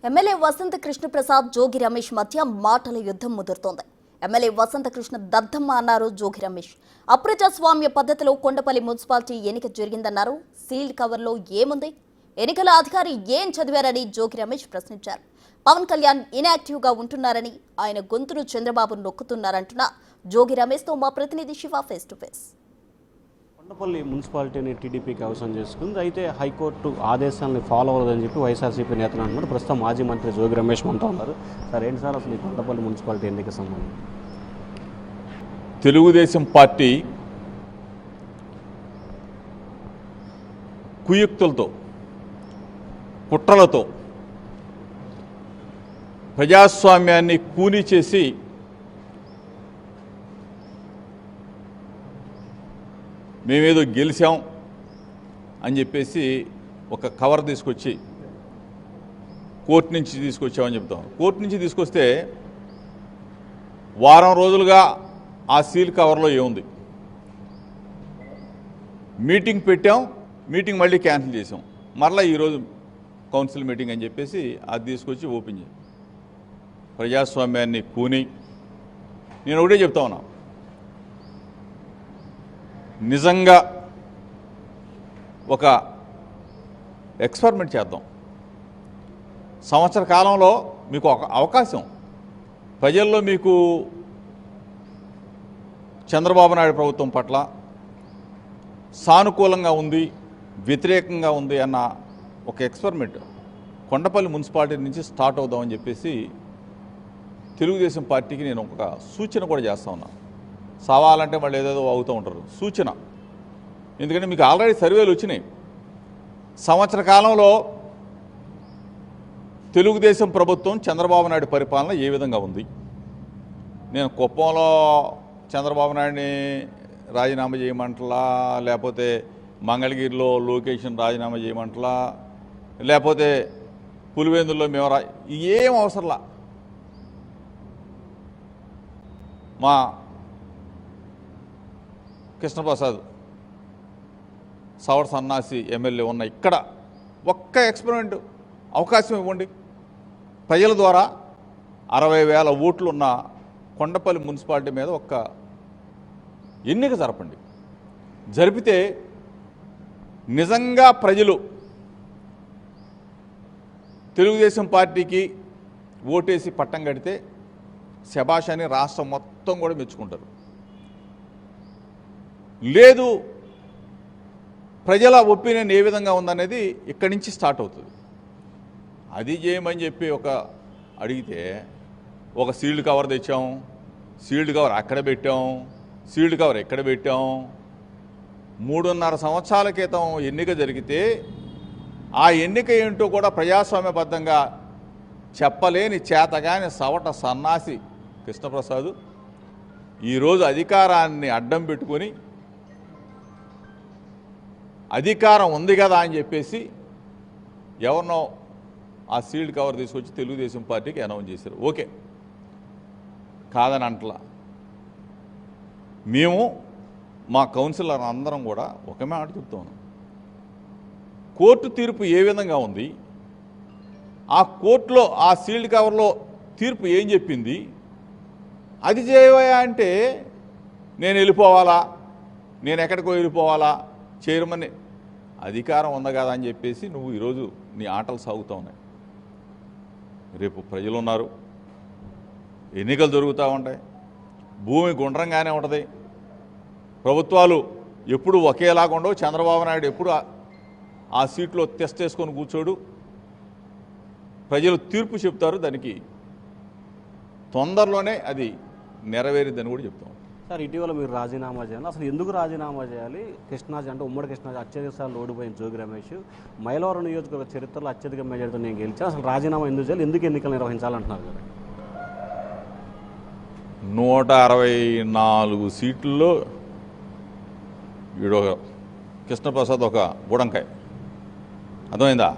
MLA వసంత కృష్ణ ప్రసాద్ జోగి రమేష్ మధ్య మాటల యుద్ధం ముదురుతోంది. ఎమ్మెల్యే వసంత కృష్ణ దద్దమ్మ అన్నారు జోగి రమేష్. అప్రజాస్వామ్య పద్ధతిలో కొండపల్లి మున్సిపాలిటీ ఎన్నిక జరిగిందన్నారు. సీల్డ్ కవర్లో ఏముంది? ఎన్నికల అధికారి ఏం చదివారని జోగి రమేష్ ప్రశ్నించారు. పవన్ కళ్యాణ్ ఇన్యాక్టివ్ గా ఉంటున్నారని, ఆయన గొంతును చంద్రబాబు నొక్కుతున్నారంటున్న జోగి రమేష్తో మా ప్రతినిధి Shiva face to face. Kondapalli మున్సిపాలిటీని టీడీపీకి అవసరం చేసుకుంది. అయితే హైకోర్టు ఆదేశాలను ఫాలో అవ్వదని చెప్పి వైఎస్ఆర్సీపీ నేతలు అంటున్నారు. ప్రస్తుతం మాజీ మంత్రి జోగి రమేష్ మనతో ఉన్నారు. సార్, ఏంటి సార్ అసలు ఈ కొండపల్లి మున్సిపాలిటీ ఎన్నిక సంబంధం? తెలుగుదేశం పార్టీ కుయుక్తులతో, కుట్రలతో ప్రజాస్వామ్యాన్ని కూనీ చేసి మేమేదో గెలిచాం అని చెప్పేసి ఒక కవర్ తీసుకొచ్చి కోర్టు నుంచి తీసుకొచ్చామని చెప్తాం. కోర్టు నుంచి తీసుకొస్తే వారం రోజులుగా ఆ సీల్ కవర్లో ఏముంది? మీటింగ్ పెట్టాం, మీటింగ్ మళ్ళీ క్యాన్సిల్ చేసాం, మరలా ఈరోజు కౌన్సిల్ మీటింగ్ అని చెప్పేసి అది తీసుకొచ్చి ఓపెన్ చేయాలి. ప్రజాస్వామ్యాన్ని కూని నేను ఒకటే చెప్తా ఉన్నా, నిజంగా ఒక ఎక్స్పెరిమెంట్ చేద్దాం. సంవత్సర కాలంలో మీకు ఒక అవకాశం, ప్రజల్లో మీకు చంద్రబాబు నాయుడు ప్రభుత్వం పట్ల సానుకూలంగా ఉంది, వ్యతిరేకంగా ఉంది అన్న ఒక ఎక్స్పెరిమెంట్ కొండపల్లి మున్సిపాలిటీ నుంచి స్టార్ట్ అవుదామని చెప్పేసి తెలుగుదేశం పార్టీకి నేను ఒక సూచన కూడా చేస్తా ఉన్నా. సవాలంటే మళ్ళీ ఏదేదో అవుతూ ఉంటారు. సూచన, ఎందుకంటే మీకు ఆల్రెడీ సర్వేలు వచ్చినాయి. సంవత్సర కాలంలో తెలుగుదేశం ప్రభుత్వం చంద్రబాబు నాయుడు పరిపాలన ఏ విధంగా ఉంది? నేను కుప్పంలో చంద్రబాబు నాయుడిని రాజీనామా చేయమంటలా, లేకపోతే మంగళగిరిలో లోకేష్ని రాజీనామా చేయమంటలా, లేకపోతే పులివెందుల్లో మేము ఏం అవసరంలా. మా కృష్ణప్రసాద్ సవర్ సన్నాసి ఎమ్మెల్యే ఉన్న ఇక్కడ ఒక్క ఎక్స్పెరిమెంట్ అవకాశం ఇవ్వండి. ప్రజల ద్వారా 60,000 ఓట్లు ఉన్న కొండపల్లి మున్సిపాలిటీ మీద ఒక్క ఎన్నిక జరపండి. జరిపితే నిజంగా ప్రజలు తెలుగుదేశం పార్టీకి ఓటేసి పట్టం కడితే శభాష్ అని రాష్ట్రం మొత్తం కూడా మెచ్చుకుంటారు. లేదు, ప్రజల ఒపీనియన్ ఏ విధంగా ఉందనేది ఇక్కడి నుంచి స్టార్ట్ అవుతుంది. అది చేయమని చెప్పి ఒక అడిగితే ఒక సీల్డ్ కవర్ తెచ్చాం, సీల్డ్ కవర్ అక్కడ పెట్టాం, సీల్డ్ కవర్ ఎక్కడ పెట్టాం. 3.5 సంవత్సరాల క్రితం ఎన్నిక జరిగితే ఆ ఎన్నిక ఏంటో కూడా ప్రజాస్వామ్యబద్ధంగా చెప్పలేని చేతగాని సవట సన్నాసి కృష్ణప్రసాద్ ఈరోజు అధికారాన్ని అడ్డం పెట్టుకొని అధికారం ఉంది కదా అని చెప్పేసి ఎవరినో ఆ సీల్డ్ కవర్ తీసుకొచ్చి తెలుగుదేశం పార్టీకి అనౌన్స్ చేశారు. ఓకే, కాదని అంటలా. మేము మా కౌన్సిలర్ అందరం కూడా ఒక మాట చెప్తాను, కోర్టు తీర్పు ఏ విధంగా ఉంది, ఆ కోర్టులో ఆ సీల్డ్ కవర్లో తీర్పు ఏం చెప్పింది, అది చేయవా అంటే నేను వెళ్ళిపోవాలా, నేను ఎక్కడికో వెళ్ళిపోవాలా, చైర్మన్ అధికారం ఉంది కదా అని చెప్పేసి నువ్వు ఈరోజు నీ ఆటలు సాగుతూ ఉన్నాయి. రేపు ప్రజలు ఉన్నారు, ఎన్నికలు జరుగుతూ ఉంటాయి, భూమి గుండ్రంగానే ఉంటుంది, ప్రభుత్వాలు ఎప్పుడు ఒకేలాగా ఉండవు. చంద్రబాబు నాయుడు ఎప్పుడు ఆ సీట్లో టెస్ట్ వేసుకొని కూర్చోడు. ప్రజలు తీర్పు చెప్తారు, దానికి తొందరలోనే అది నెరవేరిద్దని కూడా చెప్తాం. సార్, ఇటీవల మీరు రాజీనామా చేయాలి, అసలు ఎందుకు రాజీనామా చేయాలి? కృష్ణా అంటే ఉమ్మడి కృష్ణా అత్యధిక సార్లు ఓడిపోయిన జోగి రమేష్ మైలవరం నియోజకవర్గ చరిత్రలో అత్యధిక మెజార్టీతో నేను గెలిచాను, అసలు రాజీనామా ఎందుకు చేయాలి, ఎందుకు ఎన్నికలు నిర్వహించాలంటున్నారు కదా? 164 సీట్లలో వీడు కృష్ణప్రసాద్ ఒక బుడంకాయ, అర్థమైందా?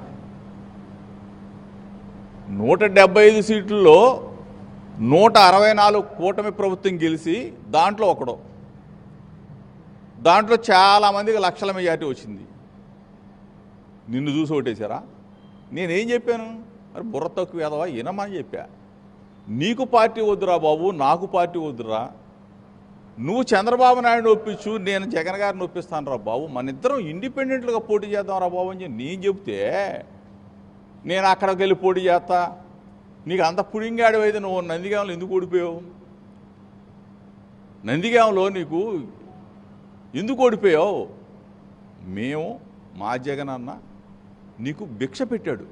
175 సీట్లలో 164 కూటమి ప్రభుత్వం గెలిచి దాంట్లో ఒకడు, దాంట్లో చాలామందికి లక్షల మెజార్టీ వచ్చింది. నిన్ను చూసి ఓటేశారా? నేనేం చెప్పాను? మరి బుర్ర తక్కువ ఎదవా వినమని చెప్పా. నీకు పార్టీ వద్దురా బాబు, నాకు పార్టీ వద్దురా, నువ్వు చంద్రబాబు నాయుడు ఒప్పించు, నేను జగన్ గారిని ఒప్పిస్తాను రా బాబు, మన ఇద్దరం ఇండిపెండెంట్గా పోటీ చేద్దాం రా బాబు అని చెప్పి నేను చెప్తే నేను అక్కడికి వెళ్ళి పోటీ చేస్తా. నీకు అంత పుడింగాడివైతే నువ్వు నందిగాంలో ఎందుకు ఓడిపోయావు? నందిగాంలో నీకు ఎందుకు ఓడిపోయావు? మేము మా జగన్ అన్న నీకు భిక్ష పెట్టాడు.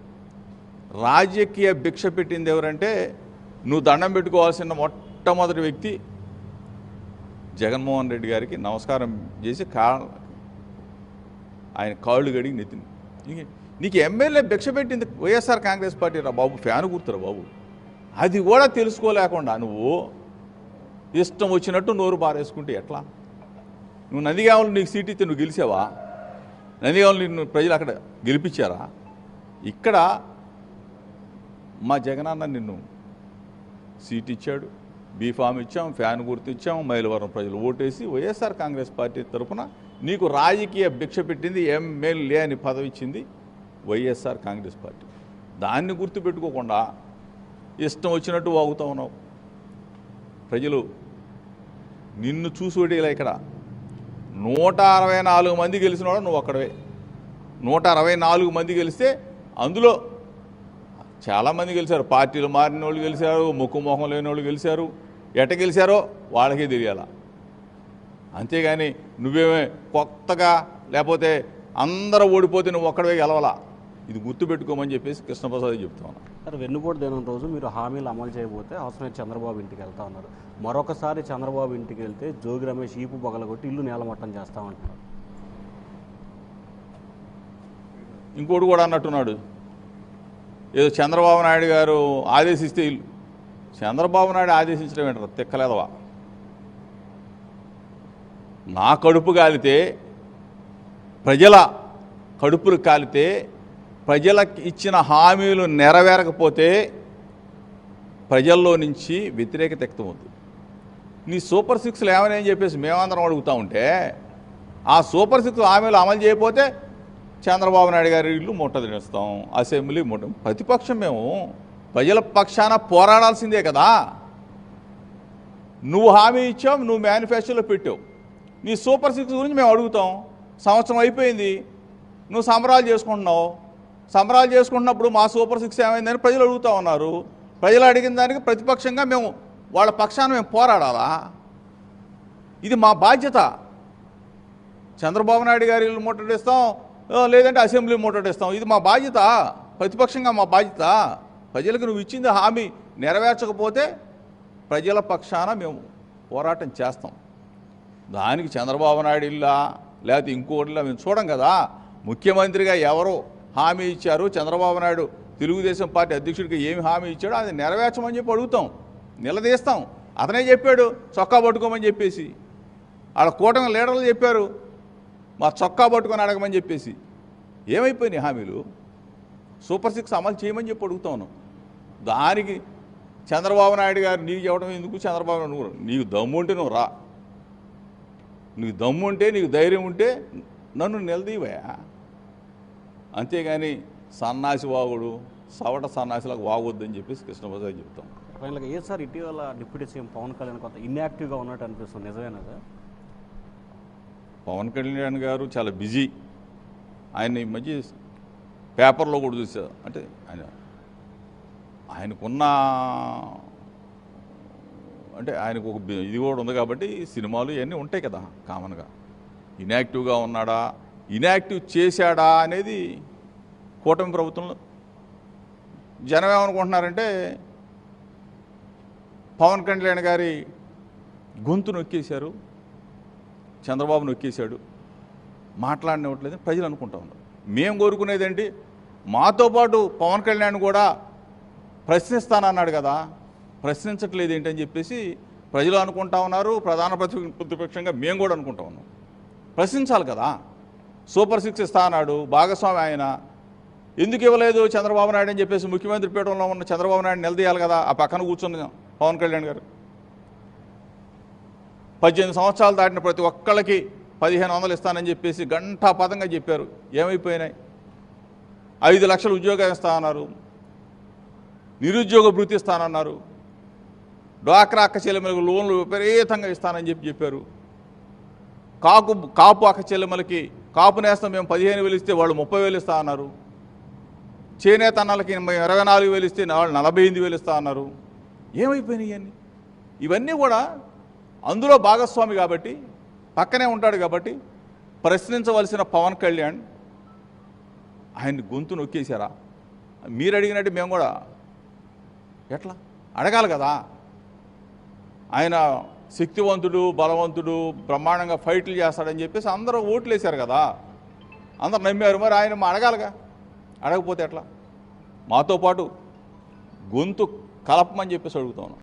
రాజకీయ భిక్ష పెట్టింది ఎవరంటే నువ్వు దండం పెట్టుకోవాల్సిన మొట్టమొదటి వ్యక్తి జగన్మోహన్ రెడ్డి గారికి నమస్కారం చేసి ఆయన కాళ్ళు గడిగి నెత్తిని. నీకు ఎమ్మెల్యే భిక్ష పెట్టింది వైఎస్ఆర్ కాంగ్రెస్ పార్టీ రా బాబు, ఫ్యాన్ గుర్తురా బాబు. అది కూడా తెలుసుకోలేకుండా నువ్వు ఇష్టం వచ్చినట్టు నోరు బారేసుకుంటే ఎట్లా? నువ్వు నందిగాంలో నీకు సీట్ ఇస్తే నువ్వు గెలిచావా? నందిగాంలో నిన్ను ప్రజలు అక్కడ గెలిపించారా? ఇక్కడ మా జగనన్న నిన్ను సీట్ ఇచ్చాడు, బీఫామ్ ఇచ్చాం, ఫ్యాన్ గుర్తు ఇచ్చాం, మైలవరం ప్రజలు ఓటేసి వైఎస్ఆర్ కాంగ్రెస్ పార్టీ తరఫున నీకు రాజకీయ భిక్ష పెట్టింది, ఎమ్మెల్యే అని పదవి ఇచ్చింది వైఎస్ఆర్ కాంగ్రెస్ పార్టీ. దాన్ని గుర్తుపెట్టుకోకుండా ఇష్టం వచ్చినట్టు వాగుతూ ఉన్నావు. ప్రజలు నిన్ను చూసోడేలా. ఇక్కడ 164 మంది గెలిచినవాడు నువ్వు అక్కడవే. 164 మంది గెలిస్తే అందులో చాలామంది గెలిచారు, పార్టీలు మారిన వాళ్ళు గెలిచారు, ముక్కు మొహం లేని వాళ్ళు గెలిచారు. ఎట గెలిచారో వాళ్ళకే తెలియాల. అంతేగాని నువ్వేమే కొత్తగా లేకపోతే అందరూ ఓడిపోతే నువ్వు ఒక్కడవే గెలవాలా. ఇది గుర్తుపెట్టుకోమని చెప్పేసి కృష్ణప్రసాద్ చెప్తా ఉన్నా. సార్, వెన్నుపోటు దినం రోజు మీరు హామీలు అమలు చేయబోతే అవసరమైతే చంద్రబాబు ఇంటికి వెళ్తా ఉన్నారు. మరొకసారి చంద్రబాబు ఇంటికి వెళ్తే జోగి రమేష్ ఈపు బగలగొట్టి ఇల్లు నేలమట్టం చేస్తామంటున్నారు. ఇంకోటి కూడా అన్నట్టున్నాడు, ఏదో చంద్రబాబు నాయుడు గారు ఆదేశిస్తే ఇల్లు. చంద్రబాబు నాయుడు ఆదేశించడం ఏంటారు? తిక్కలేదవా. నా కడుపు కాలితే, ప్రజల కడుపులు కాలితే, ప్రజలకు ఇచ్చిన హామీలు నెరవేరకపోతే ప్రజల్లో నుంచి వ్యతిరేకత వ్యక్తమవుతుంది. నీ సూపర్ 6 ఏమని చెప్పేసి మేమందరం అడుగుతూ ఉంటే ఆ సూపర్ 6 హామీలు అమలు చేయకపోతే చంద్రబాబు నాయుడు గారి ఇల్లు ముట్టదిస్తాం, అసెంబ్లీ ప్రతిపక్షం మేము ప్రజల పక్షాన పోరాడాల్సిందే కదా. నువ్వు హామీ ఇచ్చావు, నువ్వు మేనిఫెస్టోలో పెట్టావు, నీ సూపర్ 6 గురించి మేము అడుగుతాం. సంవత్సరం అయిపోయింది, నువ్వు సంబరాలు చేసుకుంటున్నావు. సంబరాలు చేసుకుంటున్నప్పుడు మా సూపర్ 6 ఏమైందని ప్రజలు అడుగుతూ ఉన్నారు. ప్రజలు అడిగిన దానికి ప్రతిపక్షంగా మేము వాళ్ళ పక్షాన మేము పోరాడాలా? ఇది మా బాధ్యత. చంద్రబాబు నాయుడు గారి ఇల్లు ముట్టడిస్తాం, లేదంటే అసెంబ్లీ ముట్టడిస్తాం, ఇది మా బాధ్యత. ప్రతిపక్షంగా మా బాధ్యత. ప్రజలకు నువ్వు ఇచ్చింది హామీ నెరవేర్చకపోతే ప్రజల పక్షాన మేము పోరాటం చేస్తాం. దానికి చంద్రబాబు నాయుడు ఇల్లా లేకపోతే ఇంకోటిలా మేము చూడం కదా. ముఖ్యమంత్రిగా ఎవరో హామీ ఇచ్చారు, చంద్రబాబు నాయుడు తెలుగుదేశం పార్టీ అధ్యక్షుడికి ఏమి హామీ ఇచ్చాడో అది నెరవేర్చమని చెప్పి అడుగుతాం, నిలదీస్తాం. అతనే చెప్పాడు చొక్కా పట్టుకోమని చెప్పేసి. ఆడ కూటమి లీడర్లు చెప్పారు మా చొక్కా పట్టుకొని అడగమని చెప్పేసి. ఏమైపోయినాయి హామీలు? సూపర్ 6 అమలు చేయమని చెప్పి అడుగుతాను. దానికి చంద్రబాబు నాయుడు గారు నీకు చెప్పడం ఎందుకు? చంద్రబాబు నాయుడు నీకు దమ్ము ఉంటే నువ్వు రా, నీకు దమ్ము ఉంటే, నీకు ధైర్యం ఉంటే నన్ను నిలదీవయా. అంతేగాని సన్నాసి వాగుడు, సవట సన్నాసిలకు వాగొద్దని చెప్పేసి కృష్ణప్రసాద్ చెప్తాం. ఫైనల్గా ఏ సార్ ఇటీవల డిప్యూటీ సీఎం పవన్ కళ్యాణ్ కొంత ఇన్యాక్టివ్గా ఉన్నట్టు అనిపిస్తుంది, నిజమేనా సార్? పవన్ కళ్యాణ్ గారు చాలా బిజీ. ఆయన ఈ మధ్య పేపర్లో కూడా చూశారు. అంటే ఆయనకున్న అంటే ఆయనకు ఒక ఇది కూడా ఉంది కాబట్టి సినిమాలు ఇవన్నీ ఉంటాయి కదా కామన్గా. ఇన్యాక్టివ్గా ఉన్నాడా, ఇన్యాక్టివ్ చేశాడా అనేది కూటమి ప్రభుత్వంలో జనం ఏమనుకుంటున్నారంటే పవన్ కళ్యాణ్ గారి గొంతు నొక్కేశారు, చంద్రబాబు నొక్కేశాడు, మాట్లాడినట్లేదు ప్రజలు అనుకుంటా ఉన్నారు. మేము కోరుకునేది ఏంటి, మాతో పాటు పవన్ కళ్యాణ్ కూడా ప్రశ్నిస్తానన్నాడు కదా, ప్రశ్నించట్లేదు ఏంటని చెప్పేసి ప్రజలు అనుకుంటా ఉన్నారు. ప్రధాన ప్రతిపక్షంగా మేము కూడా అనుకుంటా ఉన్నాం. ప్రశ్నించాలి కదా. సూపర్ 6 ఇస్తా అన్నాడు, భాగస్వామి ఆయన, ఎందుకు ఇవ్వలేదు చంద్రబాబు నాయుడు అని చెప్పేసి ముఖ్యమంత్రి పీఠంలో ఉన్న చంద్రబాబు నాయుడు నిలదీయాలి కదా. ఆ పక్కన కూర్చున్న పవన్ కళ్యాణ్ గారు 18 సంవత్సరాలు దాటిన ప్రతి ఒక్కళ్ళకి 1500 ఇస్తానని చెప్పేసి గంటాపదంగా చెప్పారు. ఏమైపోయినాయి? 5 లక్షల ఉద్యోగాలు ఇస్తా అన్నారు. నిరుద్యోగ భృతి ఇస్తానన్నారు, డ్వాక్రా అక్క చెల్లెమ్మలకు లోన్లు విపరీతంగా ఇస్తానని చెప్పారు. కాపు అక్క చెల్లెమ్మలకి కాపు నేస్తం మేము 15,000 ఇస్తే వాళ్ళు 30,000 ఇస్తా అన్నారు. చేనేత అన్నలకి 24,000 ఇస్తే వాళ్ళు 48,000 ఇస్తా అన్నారు. ఏమైపోయినాయి అన్నీ? ఇవన్నీ కూడా అందులో భాగస్వామి కాబట్టి, పక్కనే ఉంటాడు కాబట్టి ప్రశ్నించవలసిన పవన్ కళ్యాణ్ ఆయన్ని గొంతు నొక్కేశారా? మీరు అడిగినట్టు మేము కూడా ఎట్లా అడగాలి కదా. ఆయన శక్తివంతుడు, బలవంతుడు, బ్రహ్మాండంగా ఫైట్లు చేస్తాడని చెప్పేసి అందరూ ఓట్లు వేశారు కదా, అందరు నమ్మారు. మరి ఆయన అడగాలిగా, అడగకపోతే ఎట్లా? మాతో పాటు గొంతు కలపమని చెప్పేసి అడుగుతాను.